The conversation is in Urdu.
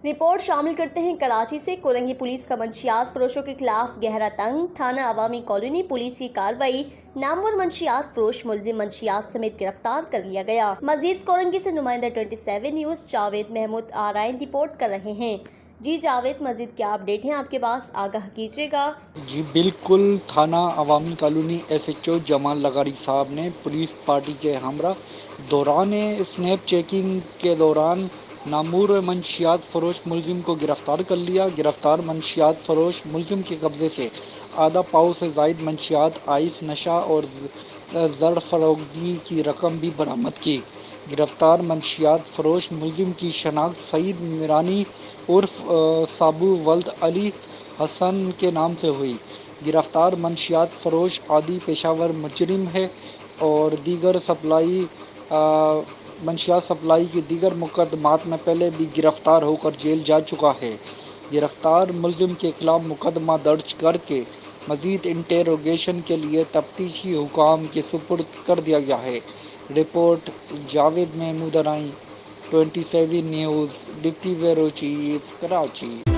رپورٹ شامل کرتے ہیں کراچی سے۔ کولنگی پولیس کا منشیات فروشوں کے خلاف گہرا تنگ، تھانہ عوامی کالونی پولیس کی کارروائی، نامور منشیات فروش ملزم منشیات سمیت گرفتار کر لیا گیا۔ مزید کولنگی سے نمائندہ 27 نیوز جاوید محمود آرائن رپورٹ کر رہے ہیں۔ جی جاوید، مزید کیا اپڈیٹ ہیں آپ کے پاس، آگاہ کیجیے گا۔ جی بالکل، تھانہ عوامی کالونی SHO جمال لغاری صاحب نے پولیس پارٹی کے ہمراہ دوران اسنیپ چیکنگ کے دوران نامور منشیات فروش ملزم کو گرفتار کر لیا۔ گرفتار منشیات فروش ملزم کے قبضے سے آدھا پاؤ سے زائد منشیات، آئس، نشہ اور زر فروختی کی رقم بھی برآمد کی۔ گرفتار منشیات فروش ملزم کی شناخت سعید میرانی عرف سابو ولد علی حسن کے نام سے ہوئی۔ گرفتار منشیات فروش عادی پیشہ ور مجرم ہے اور دیگر منشیات سپلائی کے دیگر مقدمات میں پہلے بھی گرفتار ہو کر جیل جا چکا ہے۔ گرفتار ملزم کے خلاف مقدمہ درج کر کے مزید انٹروگیشن کے لیے تفتیشی حکام کے سپرد کر دیا گیا ہے۔ Report Javed Mahmood Arain, 27 news, deputy bureau chief, Karachi.